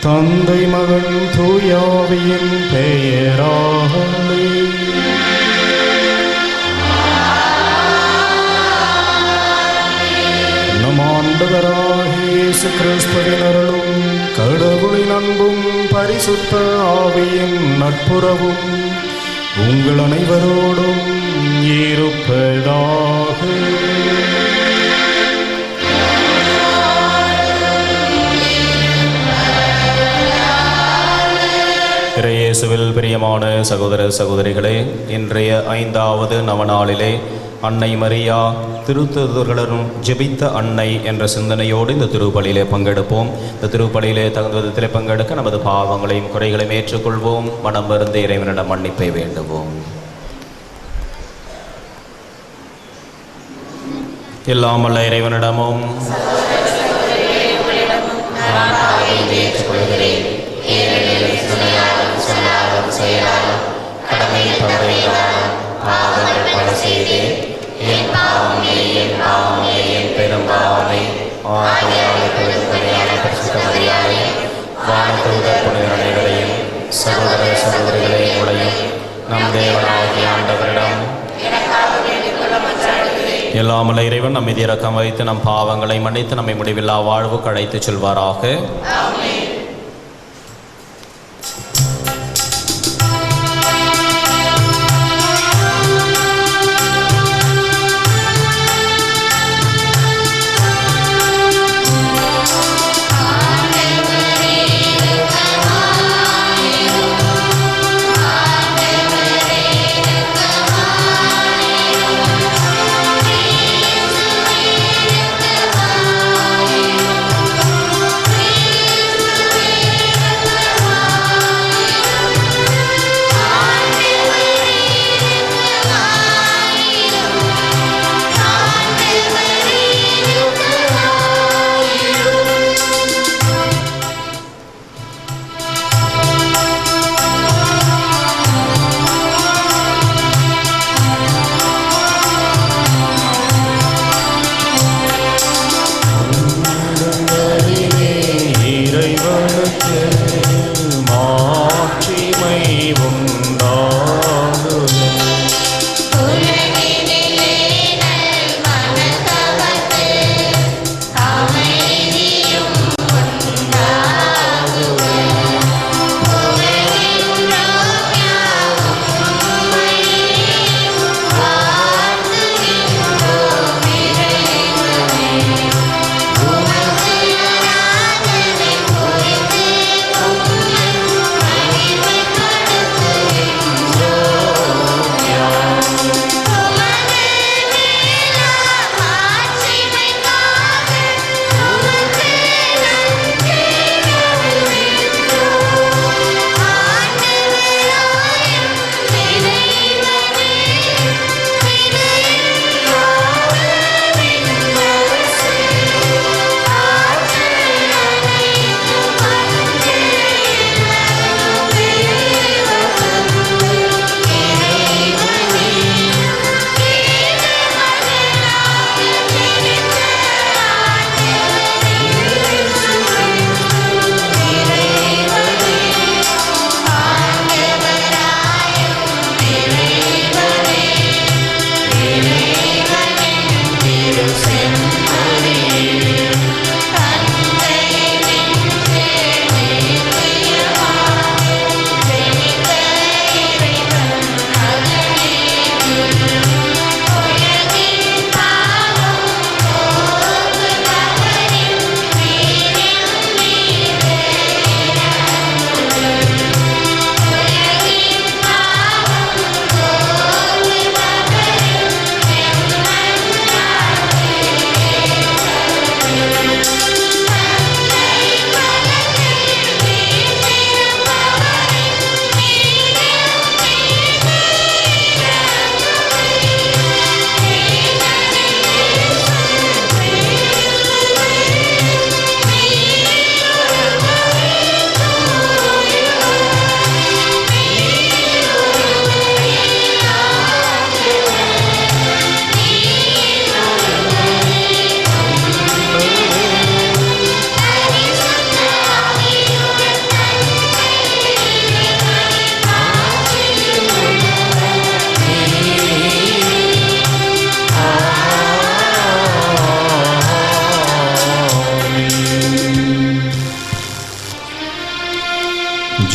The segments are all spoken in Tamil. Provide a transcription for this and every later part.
தந்தை மகன் தூயாவியின் பெயராலே. நம் ஆண்டவராகிய இயேசு கிறிஸ்துவின் அருளும் கடவுளின் அன்பும் பரிசுத்த ஆவியின் நட்புறவும் உங்கள் அனைவரோடும் இருப்பதாக. இயேசுவில் பிரியமான சகோதர சகோதரிகளே, இன்றைய 5வது நவநாளிலே அன்னை மரியா திருத்தூதர்களுடன் ஜெபித்த அன்னை என்ற சிந்தனையோடு இந்த திருப்பலியிலே பங்கெடுப்போம். இந்த திருப்பலியிலே தகுந்த விதத்திலே பங்கெடுக்க நமது பாவங்களையும் குறைகளையும் ஏற்றுக்கொள்வோம். மனம் வருந்த இறைவனிடம் மன்னிப்பை வேண்டுவோம். எல்லாம் வல்ல இறைவனிடமும் கடமை தவறினாலும் பாவங்கள் பல செய்தேன். என் பாவமே என் பாவமே என் பெரும் பாவமே. ஆகையாலே பெருந்தனையான பரிசுத்த மரியாதை வானதூதர் புனிதர் அனைவரையும் சகோதர சகோதரிகளை உங்களையும் நம் தேவனாகிய ஆண்டவரிடம் எல்லாமல்ல இறைவன் நம் மீது இரக்கம் வைத்து நம் பாவங்களை மன்னித்து நம்மை முடிவில்லா வாழ்வுக்கு அழைத்துச் செல்வாராக.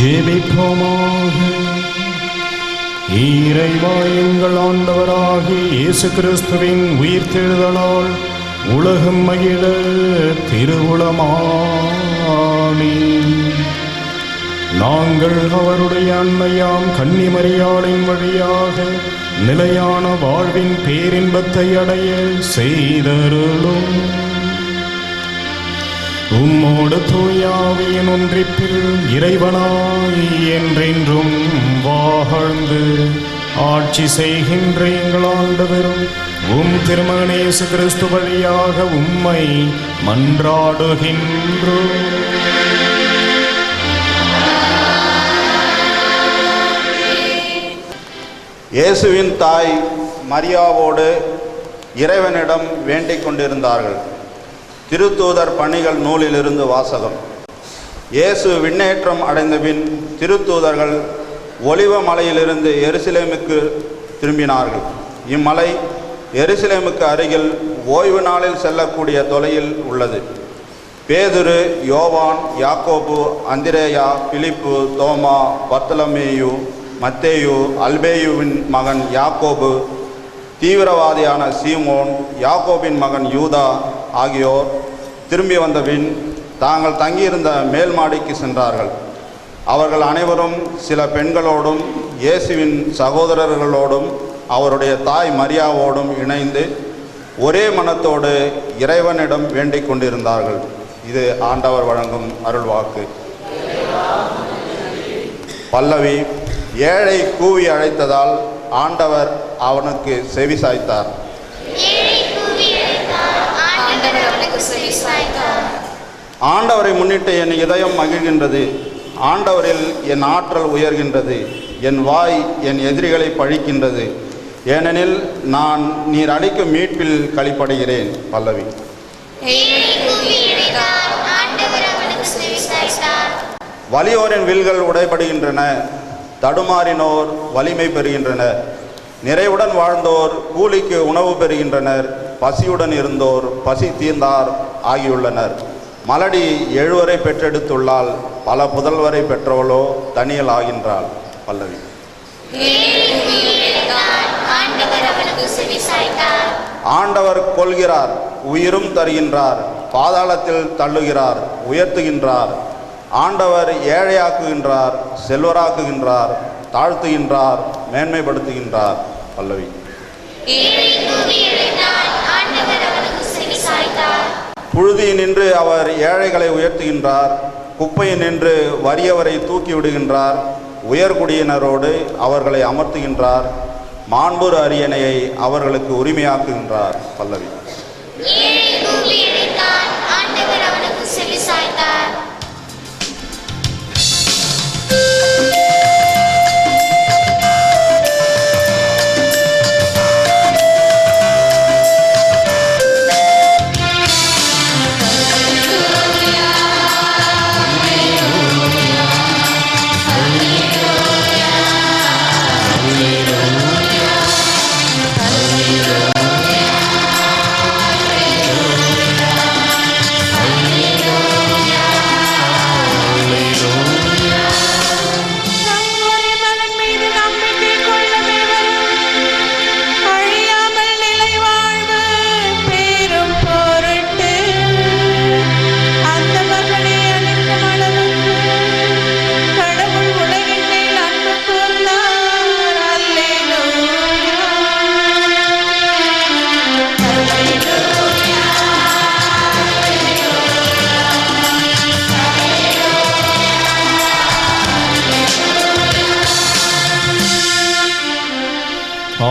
ஜெபிப்போமாக. இறைவா, எங்கள் ஆண்டவராகிய இயேசு கிறிஸ்துவின் உயிர்த்தெழுதலால் உலகம் மகிழ திருவுளமானி. நாங்கள் அவருடைய அன்னையாம் கன்னிமரியாளின் வழியாக நிலையான வாழ்வின் பேரின்பத்தை அடைய செய்தருளும். உம்மோடு தூயாவியின் ஒன்றிப்பில் இறைவனாய் என்றென்றும் வாழ்ந்து ஆட்சி செய்கின்ற எங்கள் ஆண்டவரும் உம் திருமகன் இயேசு கிறிஸ்து வழியாக உம்மை மன்றாடுகின்றோம். இயேசுவின் தாய் மரியாவோடு இறைவனிடம் வேண்டிக் கொண்டிருந்தார்கள். திருத்தூதர் பணிகள் நூலிலிருந்து வாசகம். இயேசு விண்ணேற்றம் அடைந்தபின் திருத்தூதர்கள் ஒலிவ மலையிலிருந்து எருசலேமுக்கு திரும்பினார்கள். இம்மலை எருசலேமுக்கு அருகில் ஓய்வு நாளில் செல்லக்கூடிய தொலையில் உள்ளது. பேதுரு, யோவான், யாக்கோபு, அந்திரேயா, பிலிப்பு, தோமா, பர்த்தலமேயு, மத்தேயு, அல்பேயுவின் மகன் யாக்கோபு, தீவிரவாதியான சீமோன், யாக்கோபின் மகன் யூதா ஆகியோர் திரும்பி வந்தபின் தாங்கள் தங்கியிருந்த மேல் மாடிக்கு சென்றார்கள். அவர்கள் அனைவரும் சில பெண்களோடும் இயேசுவின் சகோதரர்களோடும் அவருடைய தாய் மரியாவோடும் இணைந்து ஒரே மனத்தோடு இறைவனிடம் வேண்டிக் கொண்டிருந்தார்கள். இது ஆண்டவர் வழங்கும் அருள்வாக்கு. பல்லவி. ஏழை கூவி அழைத்ததால் ஆண்டவர் அவனுக்கு செவி சாய்த்தார். ஆண்டவரை முன்னிட்டு என் இதயம் மகிழ்கின்றது. ஆண்டவரில் என் ஆற்றல் உயர்கின்றது. என் வாய் என் எதிரிகளை பழிக்கின்றது. ஏனெனில் நான் நீர் அளிக்கும் மீட்பில் களிப்படைகிறேன். பல்லவி. வலியோரின் வில்கள் உடைபடுகின்றன. தடுமாறினோர் வலிமை பெறுகின்றனர். நிறைவுடன் வாழ்ந்தோர் கூலிக்கு உணவு பெறுகின்றனர். பசியுடன் இருந்தோர் பசி தீர்ந்தார் ஆகியுள்ளனர். மலடி 7 வரை பெற்றெடுத்துள்ளால் பல புதல்வரை பெற்றவளோ தனியல் ஆகின்றாள். பல்லவி. ஆண்டவர் கொள்கிறார், உயிரும் தருகின்றார். பாதாளத்தில் தள்ளுகிறார், உயர்த்துகின்றார். ஆண்டவர் ஏழையாக்குகின்றார், செல்வராக்குகின்றார், தாழ்த்துகின்றார், மேன்மைப்படுத்துகின்றார். பல்லவி. புழுதியினின்று அவர் ஏழைகளை உயர்த்துகின்றார். குப்பையினின்று வறியவரை தூக்கி விடுகின்றார். உயர்குடியினரோடு அவர்களை அமர்த்துகின்றார். மாண்புறு அரியணையை அவர்களுக்கு உரிமையாக்குகின்றார். பல்லவி.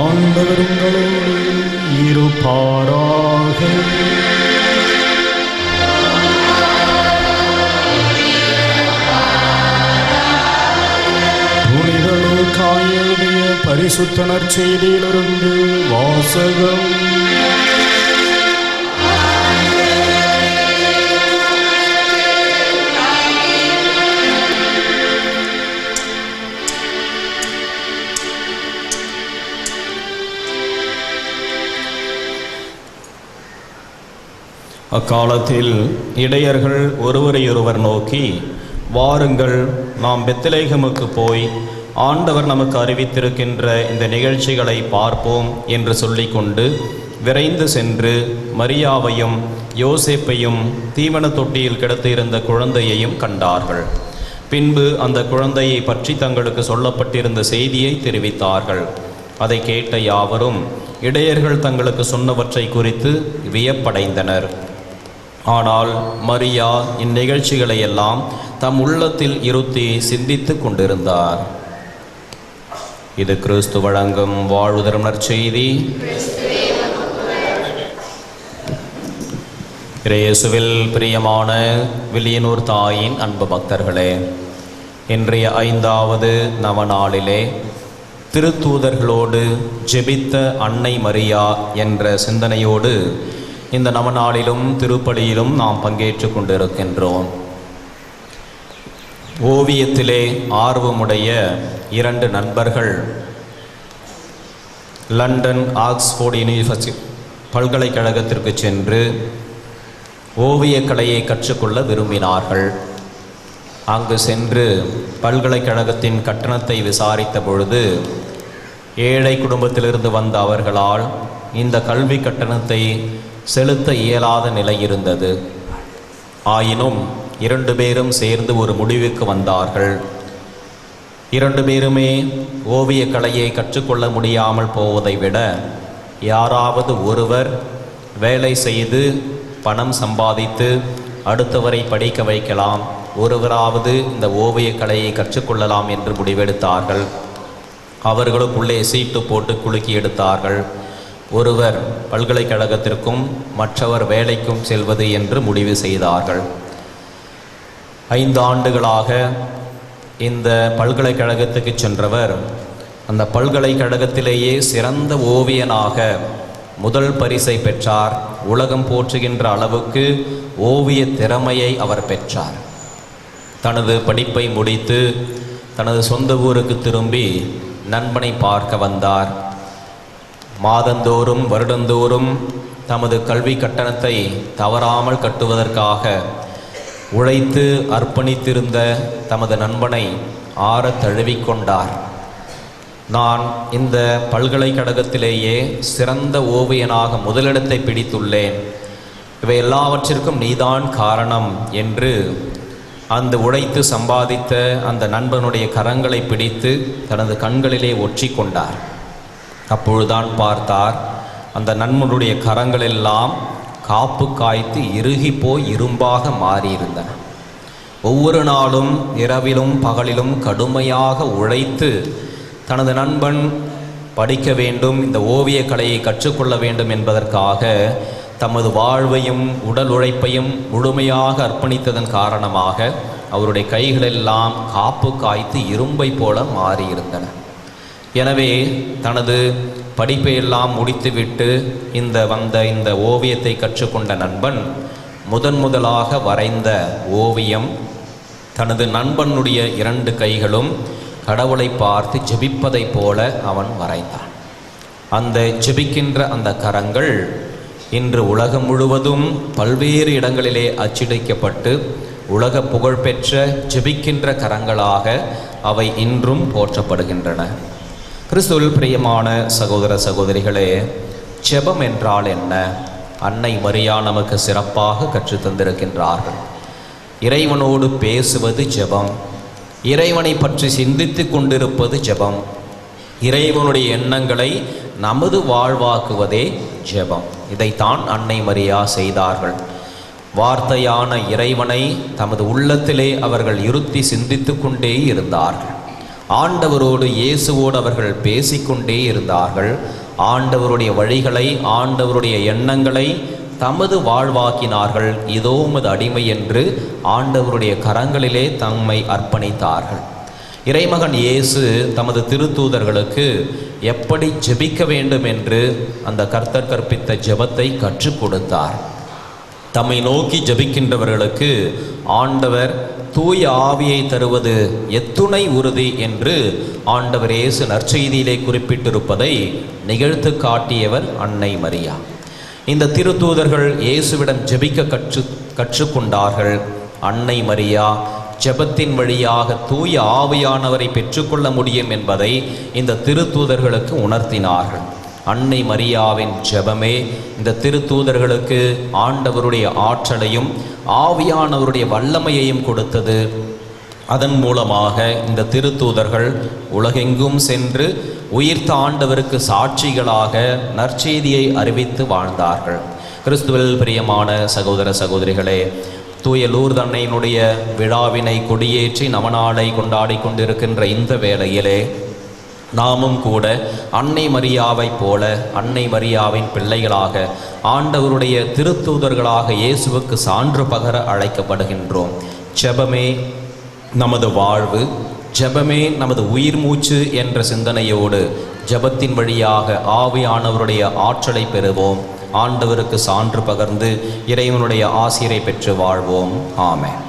ஆண்டவர் உங்களோடு இருப்பாராக. புனிதலுக்காய் எழுதிய பரிசுத்த நற்செய்தியிலிருந்து வாசகம். அக்காலத்தில் இடையர்கள் ஒருவரையொருவர் நோக்கி, வாருங்கள், நாம் பெத்லகேமுக்கு போய் ஆண்டவர் நமக்கு அறிவித்திருக்கின்ற இந்த நிகழ்ச்சிகளை பார்ப்போம் என்று சொல்லிக்கொண்டு விரைந்து சென்று மரியாவையும் யோசேப்பையும் தீவன தொட்டியில் கிடத்திருந்த குழந்தையையும் கண்டார்கள். பின்பு அந்த குழந்தையை பற்றி தங்களுக்கு சொல்லப்பட்டிருந்த செய்தியை தெரிவித்தார்கள். அதை கேட்ட யாவரும் இடையர்கள் தங்களுக்கு சொன்னவற்றை குறித்து வியப்படைந்தனர். ஆனால் மரியா இந்நிகழ்ச்சிகளை எல்லாம் தம் உள்ளத்தில் இருத்தி சிந்தித்து கொண்டிருந்தார். இது கிறிஸ்து வழங்கும் வாழ்வுதரும் நற்செய்தி. இயேசுவில் பிரியமான வில்லியனூர் தாயின் அன்பு பக்தர்களே, இன்றைய 5வது நவநாளிலே திருத்தூதர்களோடு ஜெபித்த அன்னை மரியா என்ற சிந்தனையோடு இந்த நவநாளிலும் திருப்பலியிலும் நாம் பங்கேற்று கொண்டிருக்கின்றோம். ஓவியத்திலே ஆர்வமுடைய 2 நண்பர்கள் லண்டன் ஆக்ஸ்போர்ட் யூனிவர்சிட்டி பல்கலைக்கழகத்திற்கு சென்று ஓவியக்கலையை கற்றுக்கொள்ள விரும்பினார்கள். அங்கு சென்று பல்கலைக்கழகத்தின் கட்டணத்தை விசாரித்த பொழுது ஏழை குடும்பத்திலிருந்து வந்த அவர்களால் இந்த கல்வி கட்டணத்தை செலுத்த இயலாத நிலை இருந்தது. ஆயினும் 2 பேரும் சேர்ந்து ஒரு முடிவுக்கு வந்தார்கள். 2 பேருமே ஓவியக்கலையை கற்றுக்கொள்ள முடியாமல் போவதை விட யாராவது ஒருவர் வேலை செய்து பணம் சம்பாதித்து அடுத்தவரை படிக்க வைக்கலாம், ஒருவராவது இந்த ஓவியக்கலையை கற்றுக்கொள்ளலாம் என்று முடிவெடுத்தார்கள். அவர்களுக்குள்ளே சீட்டு போட்டு குலுக்கி எடுத்தார்கள். ஒருவர் பல்கலைக்கழகத்திற்கும் மற்றவர் வேலைக்கும் செல்வது என்று முடிவு செய்தார்கள். 5 ஆண்டுகளாக இந்த பல்கலைக்கழகத்துக்கு சென்றவர் அந்த பல்கலைக்கழகத்திலேயே சிறந்த ஓவியனாக முதல் பரிசை பெற்றார். உலகம் போற்றுகின்ற அளவுக்கு ஓவிய திறமையை அவர் பெற்றார். தனது படிப்பை முடித்து தனது சொந்த ஊருக்கு திரும்பி நண்பனை பார்க்க வந்தார். மாதந்தோறும் வருடந்தோறும் தமது கல்வி கட்டணத்தை தவறாமல் கட்டுவதற்காக உழைத்து அர்ப்பணித்திருந்த தமது நண்பனை ஆற தழுவிக்கொண்டார். நான் இந்த பல்கலைக்கழகத்திலேயே சிறந்த ஓவியனாக முதலிடத்தை பிடித்துள்ளேன், இவை எல்லாவற்றிற்கும் நீதான் காரணம் என்று அந்த உழைத்து சம்பாதித்த அந்த நண்பனுடைய கரங்களை பிடித்து தனது கண்களிலே ஒற்றி கொண்டார். அப்பொழுதுதான் பார்த்தார், அந்த நண்பனுடைய கரங்களெல்லாம் காப்பு காய்த்து இறுகி போய் இரும்பாக மாறியிருந்தன. ஒவ்வொரு நாளும் இரவிலும் பகலிலும் கடுமையாக உழைத்து தனது நண்பன் படிக்க வேண்டும், இந்த ஓவியக்கலையை கற்றுக்கொள்ள வேண்டும் என்பதற்காக தமது வாழ்வையும் உடல் உழைப்பையும் முழுமையாக அர்ப்பணித்ததன் காரணமாக அவருடைய கைகளெல்லாம் காப்பு காய்த்து இரும்பை போல மாறியிருந்தன. எனவே தனது படிப்பையெல்லாம் முடித்துவிட்டு இந்த ஓவியத்தை கற்றுக்கொண்ட நண்பன் முதலாக வரைந்த ஓவியம் தனது நண்பனுடைய 2 கைகளும் கடவுளை பார்த்து ஜெபிப்பதைப் போல அவன் வரைந்தான். அந்த ஜெபிக்கின்ற அந்த கரங்கள் இன்று உலகம் முழுவதும் பல்வேறு இடங்களிலே அச்சிடிக்கப்பட்டு உலக புகழ்பெற்ற ஜெபிக்கின்ற கரங்களாக அவை இன்றும் போற்றப்படுகின்றன. கிறிஸ்துவில் பிரியமான சகோதர சகோதரிகளே, ஜெபம் என்றால் என்ன? அன்னை மரியா நமக்கு சிறப்பாக கற்றுத்தந்திருக்கின்றார்கள். இறைவனோடு பேசுவது ஜெபம், இறைவனை பற்றி சிந்தித்து கொண்டிருப்பது ஜெபம், இறைவனுடைய எண்ணங்களை நமது வாழ்வாக்குவதே ஜெபம். இதைத்தான் அன்னை மரியா செய்தார்கள். வார்த்தையான இறைவனை தமது உள்ளத்திலே அவர்கள் இருத்தி சிந்தித்து கொண்டே இருந்தார்கள். ஆண்டவரோடு இயேசுவோடு அவர்கள் பேசிக்கொண்டே இருந்தார்கள். ஆண்டவருடைய வழிகளை, ஆண்டவருடைய எண்ணங்களை தமது வாழ்வாக்கினார்கள். இதோ உமது அடிமை என்று ஆண்டவருடைய கரங்களிலே தம்மை அர்ப்பணித்தார்கள். இறைமகன் இயேசு தமது திருத்தூதர்களுக்கு எப்படி ஜெபிக்க வேண்டும் என்று அந்த கர்த்தர் கற்பித்த ஜெபத்தை கற்றுக் கொடுத்தார். தம்மை நோக்கி ஜெபிக்கின்றவர்களுக்கு ஆண்டவர் தூய ஆவியை தருவது எத்துணை உறுதி என்று ஆண்டவர் இயேசு நற்செய்தியிலே குறிப்பிட்டிருப்பதை நிகழ்த்து காட்டியவர் அன்னை மரியா. இந்த திருத்தூதர்கள் இயேசுவிடம் ஜெபிக்க கற்றுக்கொண்டார்கள். அன்னை மரியா ஜெபத்தின் வழியாக தூய ஆவியானவரை பெற்றுக்கொள்ள முடியும் என்பதை இந்த திருத்தூதர்களுக்கு உணர்த்தினார்கள். அன்னை மரியாவின் ஜெபமே இந்த திருத்தூதர்களுக்கு ஆண்டவருடைய ஆற்றலையும் ஆவியானவருடைய வல்லமையையும் கொடுத்தது. அதன் மூலமாக இந்த திருத்தூதர்கள் உலகெங்கும் சென்று உயிர்த்த ஆண்டவருக்கு சாட்சிகளாக நற்செய்தியை அறிவித்து வாழ்ந்தார்கள். கிறிஸ்துவில் பிரியமான சகோதர சகோதரிகளே, தூய லூர்து அன்னையினுடைய விழாவினை கொடியேற்றி நவநாளை கொண்டாடி கொண்டிருக்கின்ற இந்த வேளையிலே நாமும் கூட அன்னை மரியாவைப் போல அன்னை மரியாவின் பிள்ளைகளாக ஆண்டவருடைய திருத்தூதர்களாக இயேசுவுக்கு சான்று பகர அழைக்கப்படுகின்றோம். ஜெபமே நமது வாழ்வு, ஜெபமே நமது உயிர் மூச்சு என்ற சிந்தனையோடு ஜெபத்தின் வழியாக ஆவியானவருடைய ஆற்றலை பெறுவோம். ஆண்டவருக்கு சான்று பகர்ந்து இறைவனுடைய ஆசிரை பெற்று வாழ்வோம். ஆமென்.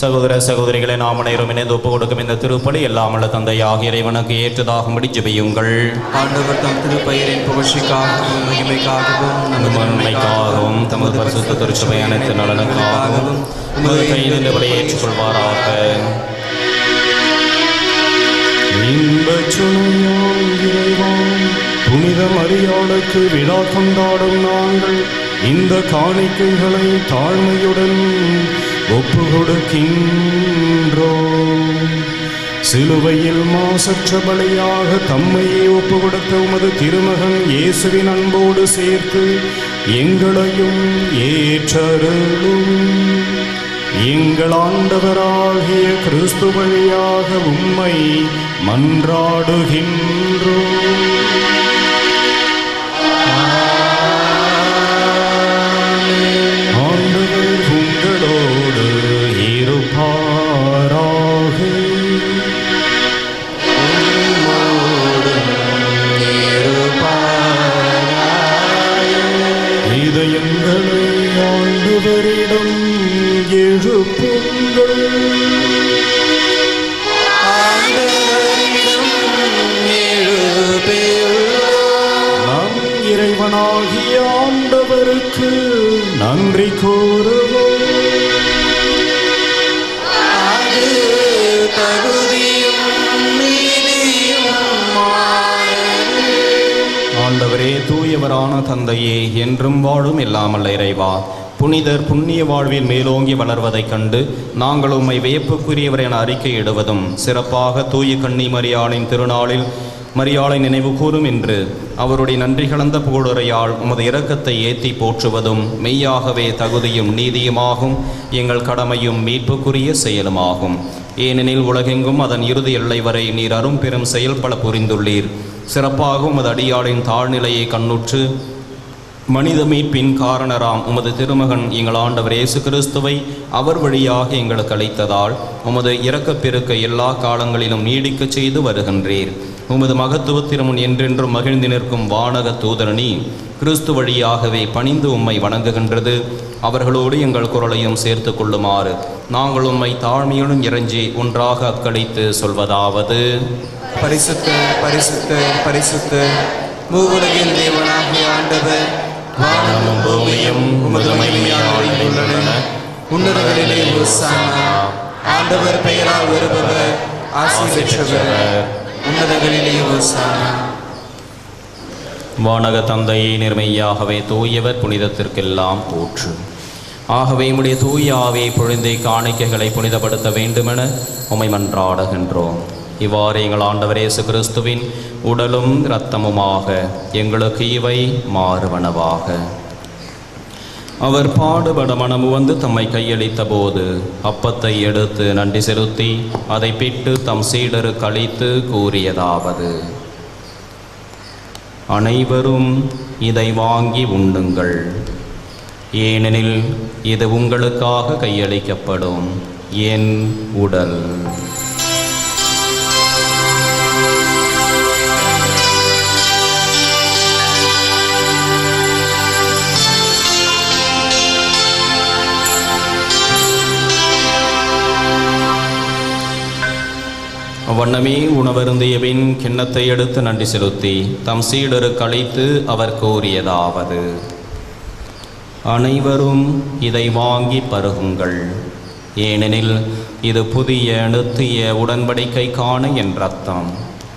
சகோதர சகோதரிகளை நாம் அனைவரும் இணைந்து ஒப்புக் கொடுக்கும் இந்த திருப்பலி எல்லாம் உள்ள தந்தையாகிய இறைவனுக்கு ஏற்றதாகும்படி ஜெபியுங்கள். ஆண்டவர் தம் திருப்பெயரின் புகழ்ச்சிக்காகவும் மகிமைக்காகவும் நமது நன்மைக்காகவும் தமது பரிசுத்த திருச்சபை அனைத்து நலனுக்காகவும் உமது கையில் இந்த பலியை ஏற்றுக்கொள்வாராக. இன்பச் சுனையாம் இறைவா, புனித மரியாளுக்கு விழா கொண்டாடும் நாங்கள் இந்த காணிக்கைகளை தாழ்மையுடன் ஒப்பு கொடுக்கின்றோம். சிலுவையில் மாசற்ற பலியாக தம்மையே ஒப்பு கொடுத்த உமது திருமகன் இயேசுவின் அன்போடு சேர்த்து எங்களையும் ஏற்றருளும். எங்கள் ஆண்டவராகிய கிறிஸ்து வழியாக உம்மை மன்றாடுகின்றோம். இறைவனாகிய ஆண்டவருக்கு நன்றி கூறுவோம். ஆண்டவரே, தூயவரான தந்தையே, என்றும் வாழும் இல்லாமல் இறைவா, புனிதர் புண்ணிய வாழ்வில் மேலோங்கி வளர்வதைக் கண்டு நாங்கள் உம்மை வியப்புக்குரியவர் என அறிக்கையிடுவதும், சிறப்பாக தூய கன்னி மரியாளின் திருநாளில் மரியாளை நினைவு கூறும் என்று அவருடைய நன்றி கலந்த புகழுரையால் உமது இரக்கத்தை ஏற்றி போற்றுவதும் மெய்யாகவே தகுதியும் நீதியுமாகும், எங்கள் கடமையும் மீட்புக்குரிய செயலுமாகும். ஏனெனில் உலகெங்கும் அதன் இறுதி எல்லை வரை நீர் அரும் பெரும் செயல்பட புரிந்துள்ளீர். சிறப்பாக உமது அடியாளின் தாழ்நிலையை கண்ணுற்று மனித மீட்பின் காரணராம் உமது திருமகன் எங்கள் ஆண்டவர் இயேசு கிறிஸ்துவை அவர் வழியாக எங்களுக்கு அளித்ததால் உமது இரக்கப்பெருக்க எல்லா காலங்களிலும் நீடிக்கச் செய்து வருகின்றீர். உமது மகத்துவத்திறமுன் என்றென்றும் மகிழ்ந்து நிற்கும் வானக தூதரணி கிறிஸ்து வழியாகவே பணிந்து உம்மை வணங்குகின்றது. அவர்களோடு எங்கள் குரலையும் சேர்த்து கொள்ளுமாறு நாங்கள் உம்மை தாழ்மையுடன் இறைஞ்சி ஒன்றாக அக்களித்து சொல்வதாவது: பரிசுத்த பரிசுத்த பரிசுத்த மூவுலகில் தேவனாகிய ஆண்டவர், வானமும் பூமியும் உமது மகிமையால் நிறைந்துள்ளன. உன்னதங்களிலே ஓசானா. ஆண்டவர் பெயரால் வருபவர் ஆசி பெற்றவர். உன்னதங்களிலே ஓசானா. வானக தந்தையை நிர்மையாகவே தூயவர், புனிதத்திற்கெல்லாம் போற்று. ஆகவே உம்முடைய தூய ஆவியை பொழிந்தை காணிக்கைகளை புனிதப்படுத்த வேண்டுமென உம்மை மன்றாடுகின்றோம். இவ்வாறு எங்கள் ஆண்டவர் இயேசு கிறிஸ்துவின் உடலும் இரத்தமுமாக எங்களுக்கு இவை மாறுவனவாக. அவர் பாடுபட மனமு வந்து தம்மை கையளித்த போது அப்பத்தை எடுத்து நன்றி செலுத்தி அதை பிட்டு தம் சீடருக்கு அளித்து கூறியதாவது: அனைவரும் இதை வாங்கி உண்ணுங்கள், ஏனெனில் இது உங்களுக்காக கையளிக்கப்படும் என் உடல். வண்ணமே உணவருந்திய பின் கிண்ணத்தை எடுத்து நன்றி செலுத்தி தம் சீடருக்கு அளித்து அவர் கூறியதாவது: அனைவரும் இதை வாங்கி பருகுங்கள், ஏனெனில் இது புதிய நித்திய உடன்படிக்கைக்கான என் இரத்தம்.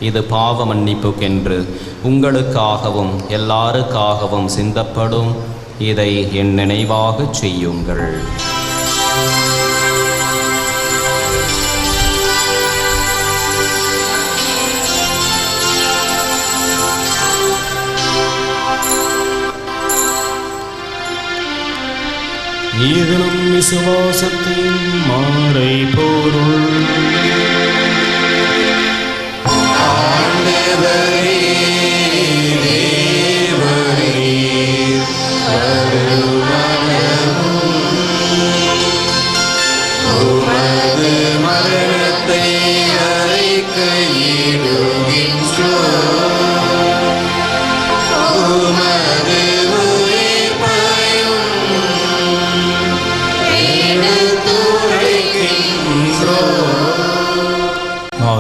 இது பாவ மன்னிப்புக்கென்று உங்களுக்காகவும் எல்லாருக்காகவும் சிந்தப்படும். இதை என் நினைவாகச் செய்யுங்கள். நீங்களும் விசுவாசத்தின் மாறை பொருள்.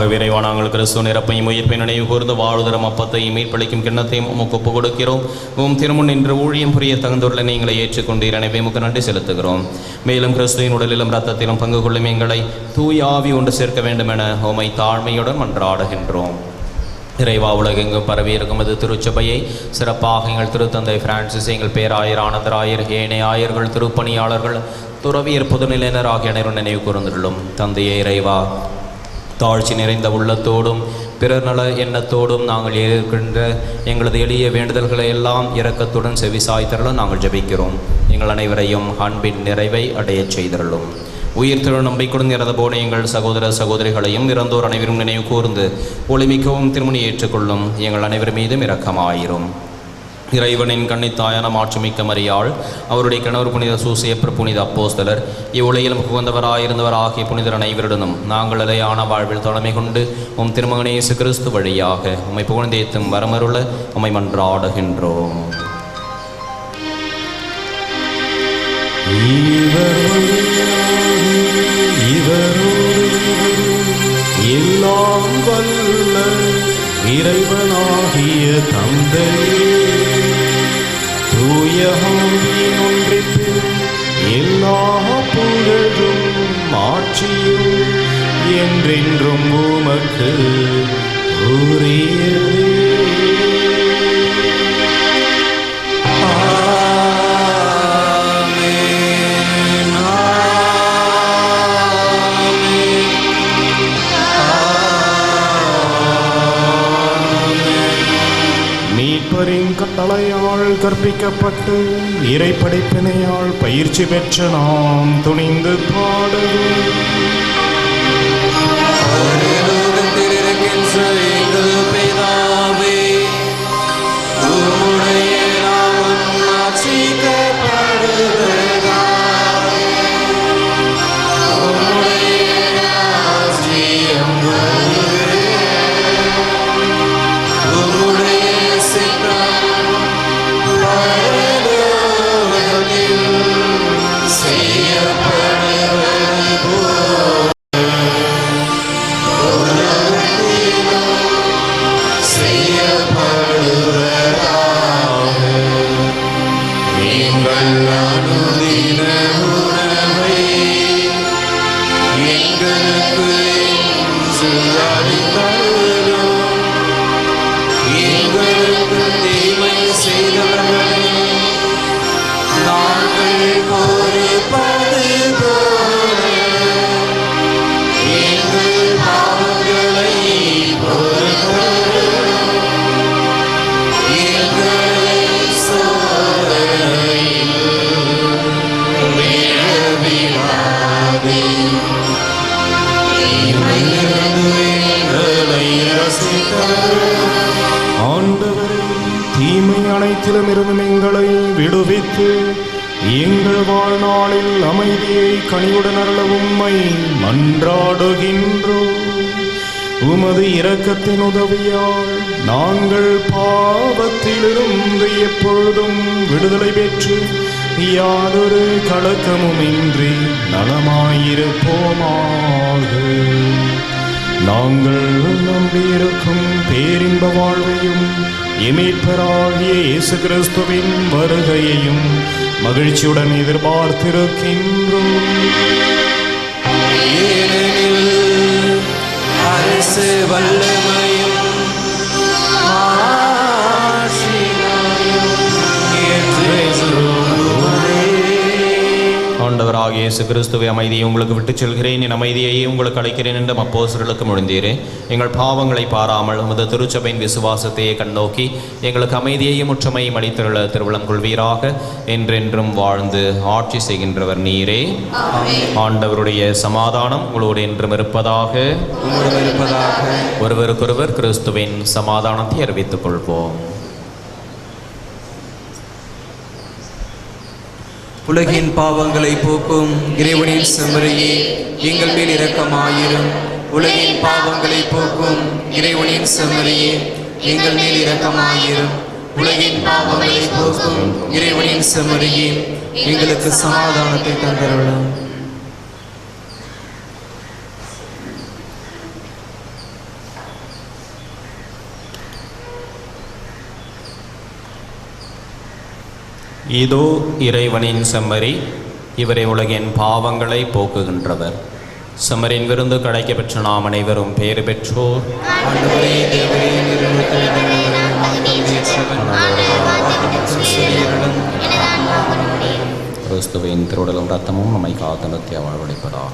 விரைவான நாங்கள் கிறிஸ்துவ நிரப்பையும் உயிர்ப்பை நினைவு கூர்ந்து வாழ்தரும் அப்பத்தையும் மீட்பளிக்கும் கிண்ணத்தையும் உமக்கு ஒப்புக் கொடுக்கிறோம். உம் திருமுன் நின்று ஊழியம் புரிய தகுந்துள்ள நீங்களை ஏற்றுக்கொண்டீர். எனவே உமக்கு நன்றி செலுத்துகிறோம். மேலும் கிறிஸ்துவின் உடலிலும் இரத்தத்திலும் பங்கு கொள்ளும் எங்களை தூய ஆவி ஒன்று சேர்க்க வேண்டும் என உம்மை தாழ்மையுடன் மன்றாடுகின்றோம். இறைவா, உலகெங்கும் பரவியிருக்கும் அது திருச்சபையை சிறப்பாக எங்கள் திருத்தந்தை பிரான்சிஸ், எங்கள் பேராயர் ஆனந்தராயர், ஏனைய ஆயர்கள், திருப்பணியாளர்கள், துறவியர், பொதுநிலையினர் ஆகிய அனைவரும் நினைவு கூர்ந்துள்ளோம். தந்தையே இறைவா, தாழ்ச்சி நிறைந்த உள்ளத்தோடும் பிறர் நல எண்ணத்தோடும் நாங்கள் இருக்கின்ற எங்களது எளிய வேண்டுதல்களை எல்லாம் இரக்கத்துடன் செவிசாய்த்தரலும் நாங்கள் ஜெபிக்கிறோம். எங்கள் அனைவரையும் அன்பின் நிறைவை அடையச் செய்தரலும். உயிர் திரு நம்பிக்கையுடன் இறந்த போன எங்கள் சகோதர சகோதரிகளையும் இறந்தோர் அனைவரும் நினைவு கூர்ந்து ஒளிமிக்கவும் திருமணி ஏற்றுக்கொள்ளும். எங்கள் அனைவர் மீதும் இரக்கமாயிரும். இறைவனின் கன்னித்தாயான மாட்சிமிக்க மரியாள், அவருடைய கணவர் புனித சூசையப்பர், புனித அப்போஸ்தலர், இவ்வுலகிலும் புகுந்தவராயிருந்தவர் ஆகிய புனிதர் அனைவருடனும் நாங்கள் நிலையான வாழ்வில் தலைமை கொண்டு உம் திருமகன் இயேசு கிறிஸ்து வழியாக உம்மை புகழ்ந்தேத்தும் வரமருள உம்மை மன்றாடுகின்றோம். எல்லாம் வல்ல இறைவனாகிய தந்தையே, தூய ஆவியின் ஒன்றிப்பில் எல்லா புகழும் மாட்சியும் என்றென்றும் உமக்கு உரியதே. மீட்பரின் கட்டளையால் கற்பிக்கப்பட்டு இறைப்படைப்பினையால் பயிற்சி பெற்ற நாம் துணிந்து பாடுவோம். ஆண்டவரே, தீமை அனைத்திலும் இருந்து எங்களை விடுவித்து எங்கள் வாழ்நாளில் அமைதியை கனிவுடன் அருள உம்மை மன்றாடுகின்றோம். உமது இரக்கத்தின் உதவியால் நாங்கள் பாவத்திலிருந்து எப்பொழுதும் விடுதலை பெற்று யாதொரு கலக்கமுமின்றி நலமாயிருப்போமாக. நாங்கள் நம்பியிருக்கும் பேரின்ப வாழ்வையும் மீட்பராகிய இயேசு கிறிஸ்துவின் வருகையையும் மகிழ்ச்சியுடன் எதிர்பார்த்திருக்கின்றோம். ஏனெனில் அரசு வல்லமையும் ஆண்டவராகிய இயேசு கிறிஸ்துவை அமைதியை உங்களுக்கு விட்டுச் செல்கிறேன், என் அமைதியையே உங்களுக்கு அளிக்கிறேன் என்று அப்போஸ்தலர்களுக்கு மொழிந்தீரே. எங்கள் பாவங்களை பாராமல் உமது திருச்சபையின் விசுவாசத்தையே கண்ணோக்கி எங்களுக்கு அமைதியையும் ஒற்றுமையும் அளித்துள்ள திருவுளம் கொள்வீராக. என்றென்றும் வாழ்ந்து ஆட்சி செய்கின்றவர் நீரே. ஆண்டவருடைய சமாதானம் உங்களோடு என்றும் இருப்பதாக. ஒருவருக்கொருவர் கிறிஸ்துவின் சமாதானத்தை அறிவித்துக் கொள்வோம். உலகின் பாவங்களை போக்கும் இறைவனின் செம்மறியே, எங்கள் மேல் இரக்கமாயிரும். உலகின் பாவங்களை போக்கும் இறைவனின் செம்மறியே, எங்கள் மேல் இரக்கமாயிரும். உலகின் பாவங்களை போக்கும் இறைவனின் செம்மறியே, எங்களுக்கு சமாதானத்தை தந்தருளும். இதோ இறைவனின் செம்மறி, இவரை உலகின் பாவங்களை போக்குகின்றவர். செம்மறின் விருந்து கிடைக்க பெற்ற நாம் அனைவரும் பேறு பெற்றோர். கிறிஸ்துவின் திருவுடலும் இரத்தமும் நம்மை காத்து நித்திய வாழ்வளிப்பதாக.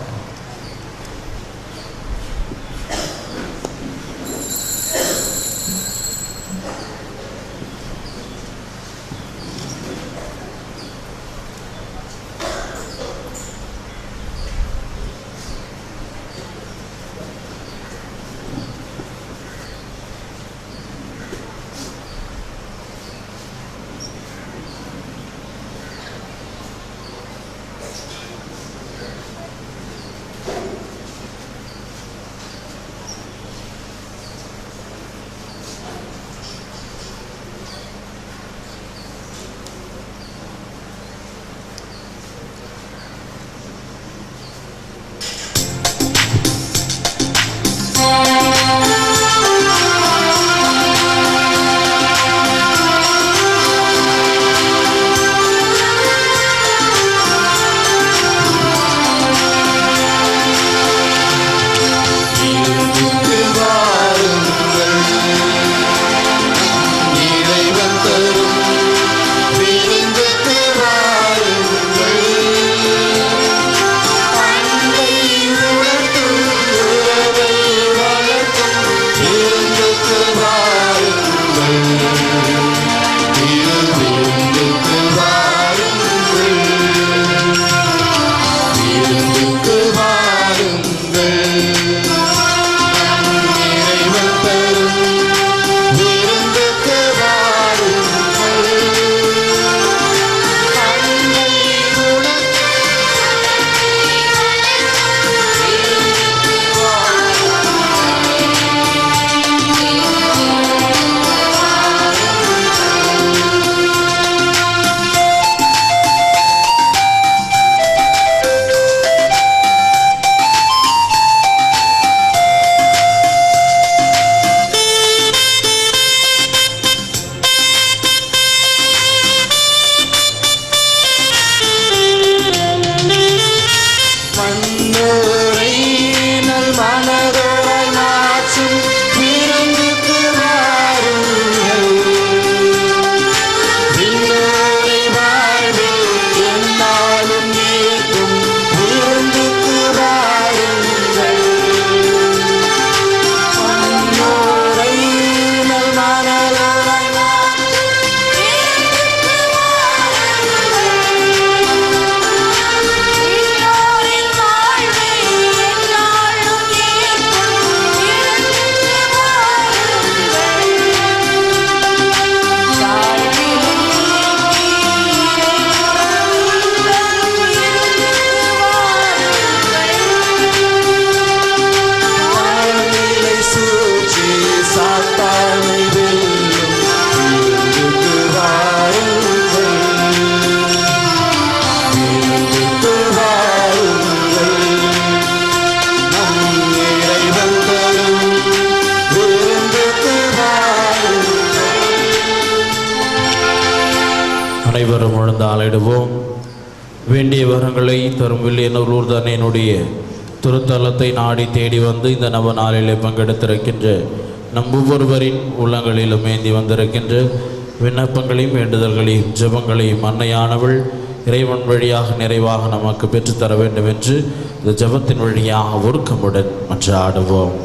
அனைவரும் எழுந்து ஆலையிடுவோம். வேண்டிய வரங்களை தரும் வில்லியனூர் ஊர்தானியனுடைய திருத்தலத்தை நாடி தேடி வந்து இந்த நவ நாளிலே பங்கெடுத்திருக்கின்ற நம் ஒவ்வொருவரின் உள்ளங்களிலும் ஏந்தி வந்திருக்கின்ற விண்ணப்பங்களையும் வேண்டுதல்களையும் ஜெபங்களையும் அன்னையானவள் இறைவன் வழியாக நிறைவாக நமக்கு பெற்றுத்தர வேண்டும் என்று இந்த ஜெபத்தின் வழியாக ஒருக்கமுடன் மன்றாடுவோம்.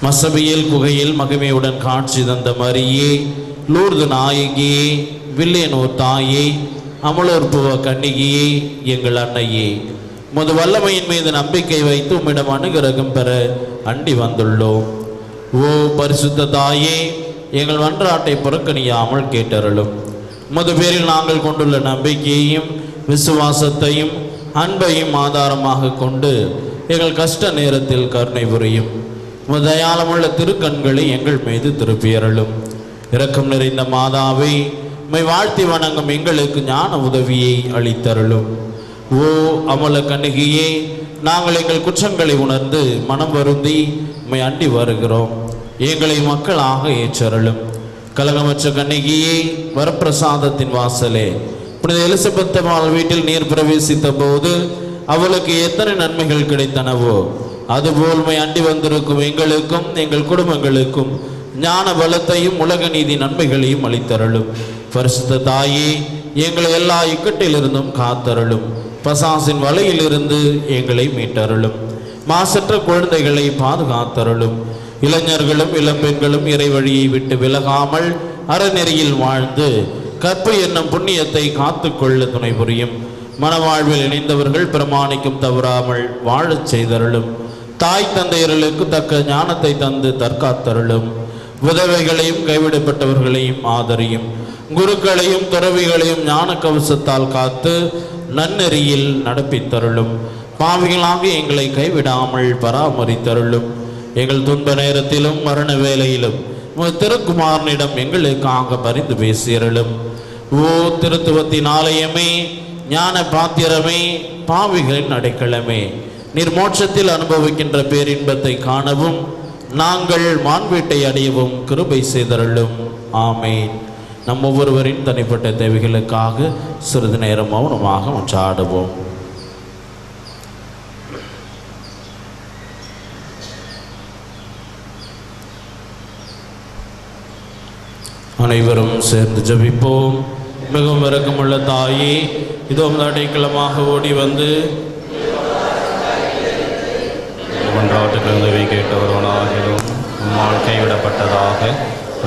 மசபியல் குகையில் மகிமையுடன் காட்சி தந்த மரியே, லூர்து நாயகியே, வில்லியனூர் தாயே, அமலோற்புவ கன்னிகையே, எங்கள் அன்னையே, முது வல்லமையின் மீது நம்பிக்கை வைத்து உம்மிடம் அனுகிரகம் பெற அண்டி வந்துள்ளோம். ஓ பரிசுத்த தாயே, எங்கள் மன்றாட்டை புறக்கணியாமல் கேட்டருளும். முது பேரில் நாங்கள் கொண்டுள்ள நம்பிக்கையையும் விசுவாசத்தையும் அன்பையும் ஆதாரமாக கொண்டு எங்கள் கஷ்ட நேரத்தில் கருணை புரியும். தயாளமுள்ள திருக்கண்களை எங்கள் மீது திருப்பியருளும். இரக்கம் நிறைந்த மாதாவே, உம்மை வாழ்த்தி வணங்கும் எங்களுக்கு ஞான உதவியை அளித்தருளும். ஓ அமல கன்னிகையே, நாங்கள் எங்கள் குற்றங்களை உணர்ந்து மனம் வருந்தி உம்மை அண்டி வருகிறோம். எங்களை மக்களாக ஏற்றருளும். கலகமற்ற கன்னிகையே, வரப்பிரசாதத்தின் வாசலே, புனித எலிசபெத் அம்மாள் வீட்டில் நீர் பிரவேசித்த போது அவளுக்கு எத்தனை நன்மைகள் கிடைத்தனவோ அதுபோல் உம்மை அண்டி வந்திருக்கும் எங்களுக்கும் எங்கள் குடும்பங்களுக்கும் ஞான பலத்தையும் உலக நீதி நன்மைகளையும் அளித்தருளும். பரிசுத்த தாயே, எங்களை எல்லா இக்கட்டிலிருந்தும் காத்தருளும். பசாசின் வலையிலிருந்து எங்களை மீட்டருளும். மாசற்ற குழந்தைகளை பாதுகாத்தருளும். இளைஞர்களும் இளம்பெண்களும் இறை வழியை விட்டு விலகாமல் அறநெறியில் வாழ்ந்து கற்பு என்னும் புண்ணியத்தை காத்து கொள்ள துணை புரியும். மனவாழ்வில் இணைந்தவர்கள் பிரமாணிக்கும் தவறாமல் வாழச் செய்தருளும். தாய் தந்தையர்களுக்கு தக்க ஞானத்தை தந்து தற்காத்தருளும். விதவைகளையும் கைவிடப்பட்டவர்களையும் ஆதரியும். குருக்களையும் துறவிகளையும் ஞான கவசத்தால் காத்து நன்னெறியில் நடப்பித்தருளும். பாவிகளாக எங்களை கைவிடாமல் பராமரித்தருளும். எங்கள் துன்ப நேரத்திலும் மரண வேளையிலும் திருக்குமாரனிடம் எங்களுக்காக பரிந்து பேசியருளும். ஓ திருத்துவத்தின் ஆலயமே, ஞான பாத்திரமே, பாவிகளின் அடைக்கலமே, நீர் மோட்சத்தில் அனுபவிக்கின்ற பேரின்பத்தை காணவும் நாங்கள் மாண்பீட்டை அடையவும் கிருபை செய்தருளும். ஆமேன். நம் ஒவ்வொருவரின் தனிப்பட்ட தேவைகளுக்காக சிறிது நேரம் மௌனமாக மன்றாடுவோம். அனைவரும் சேர்ந்து ஜெபிப்போம். மிகவும் இரக்கமுள்ள தாயே, இதோ அடைக்கலமாக ஓடி வந்து மன்றாட்டுக்கு கேட்டவர்களாகிலும் உம்மால் கைவிடப்பட்டதாக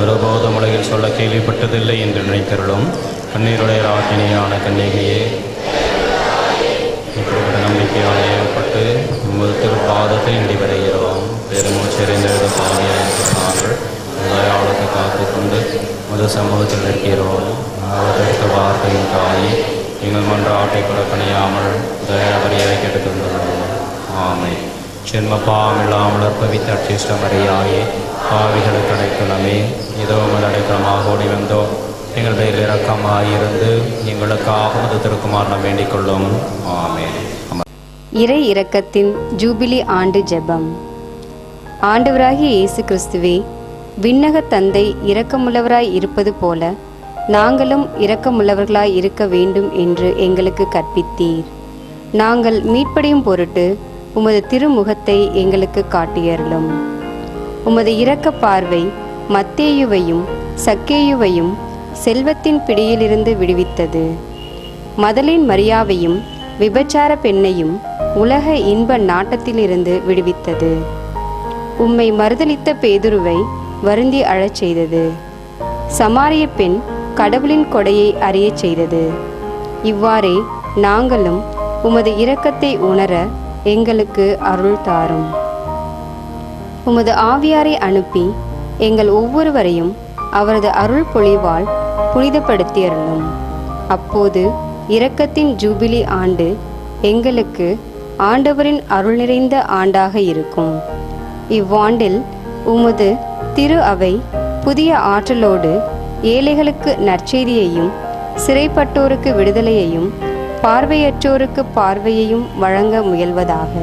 ஒருபோதும் உலகில் சொல்ல கேள்விப்பட்டதில்லை என்று நினைத்தருளும். கண்ணீருடைய ராக்கினியான கன்னிகையே, இப்படிப்பட்ட நம்பிக்கையால் ஏற்பட்டு உமது திருப்பாதத்தை இண்டி வருகிறோம். பெருமூச்செறிந்த பாவியாக தயாளுக்கு காத்து கொண்டு மது சமூகத்தில் இருக்கிறோம். அதற்கு வார்த்தையின் தாயே, எங்கள் மன்றாட்டை புறக்கணியாமல் தயாபரியாய் கெடுத்துள்ளோம். ஆமை. ஜென்ம பாவமில்லாமல் அற்பவித்த அட்சிஷ்ட மரியாயே, பாவிகளுக்கு அடைக்கலமே, இதோ உமது அடைக்கலமாக ஓடி வந்தோம். எங்கள் பேரில் இரக்கமாயிருந்து எங்களுக்காக மது திருக்குமாரனம் வேண்டிக் கொள்ளும். ஆமே. இறை இரக்கத்தின் ஜூபிலி ஆண்டு ஜெபம். ஆண்டவராகிய இயேசு கிறிஸ்துவே, விண்ணக தந்தை இரக்கமுள்ளவராய் இருப்பது போல நாங்களும் இரக்கமுள்ளவர்களாய் இருக்க வேண்டும் என்று எங்களுக்கு கற்பித்தீர். நாங்கள் மீட்படையும் பொருட்டு உமது திருமுகத்தை எங்களுக்கு காட்டியருளும். உமது இரக்க பார்வை மத்தேயுவையும் சக்கேயுவையும் செல்வத்தின் பிடியிலிருந்து விடுவித்தது. மதலின் மரியாவையும் விபச்சார பெண்ணையும் உலக இன்ப நாட்டத்திலிருந்து விடுவித்தது. உம்மை மறுதலித்த பேதுருவை வருந்தி அழச் செய்தது. சமாரிய பெண் கடவுளின் கொடையை அறியச் செய்தது. இவ்வாறே நாங்களும் உமது இரக்கத்தை உணர எங்களுக்கு அருள் தாரும். உமது ஆவியாரை அனுப்பி எங்கள் ஒவ்வொருவரையும் அவரது அருள் பொழிவால் புனிதப்படுத்தியருளும். அப்போது இரக்கத்தின் ஜூபிலி ஆண்டு எங்களுக்கு ஆண்டவரின் அருள் நிறைந்த ஆண்டாக இருக்கும். இவ்வாண்டில் உமது திரு அவை புதிய ஆற்றலோடு ஏழைகளுக்கு நற்செய்தியையும் சிறைப்பட்டோருக்கு விடுதலையையும் பார்வையற்றோருக்கு பார்வையையும் வழங்க முயல்வதாக.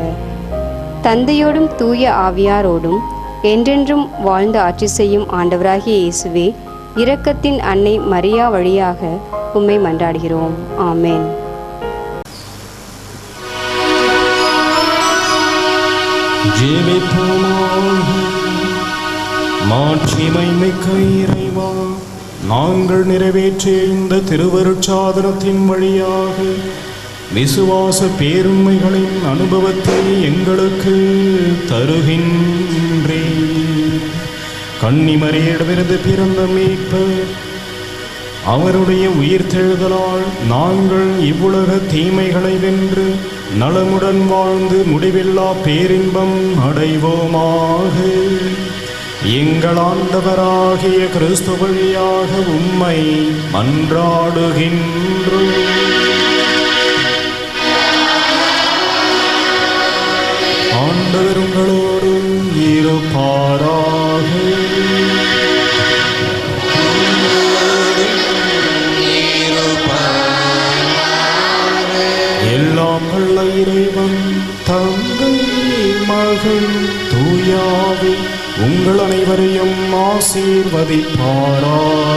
தந்தையோடும் தூய ஆவியாரோடும் என்றென்றும் வாழ்ந்து ஆட்சி செய்யும் ஆண்டவராகிய இயேசுவே, இரக்கத்தின் அன்னை மரியா வழியாக உம்மை மன்றாடுகிறோம். ஆமேன். மாட்சிமை மிக்க இறைவா, நாங்கள் நிறைவேற்றிய இந்த திருவருட்சாதனத்தின் வழியாக விசுவாச பேருண்மைகளின் அனுபவத்தை எங்களுக்கு தருகின்றேன். கன்னிமரியிடமிருந்து பிறந்த மீட்பர் அவருடைய உயிர்த்தெழுதலால் நாங்கள் இவ்வுலக தீமைகளை வென்று நலமுடன் வாழ்ந்து முடிவில்லா பேரின்பம் அடைவோமாக. எங்கள் ஆண்டவராகிய கிறிஸ்து வழியாக உம்மை மன்றாடுகின்றோம். ஆண்டவர் உங்களோடு இருப்பாராக. எல்லாம் வல்ல இறைவன் தந்தை மகன் தூயாவி உங்கள் அனைவரையும் ஆசீர்வதிப்பாராக.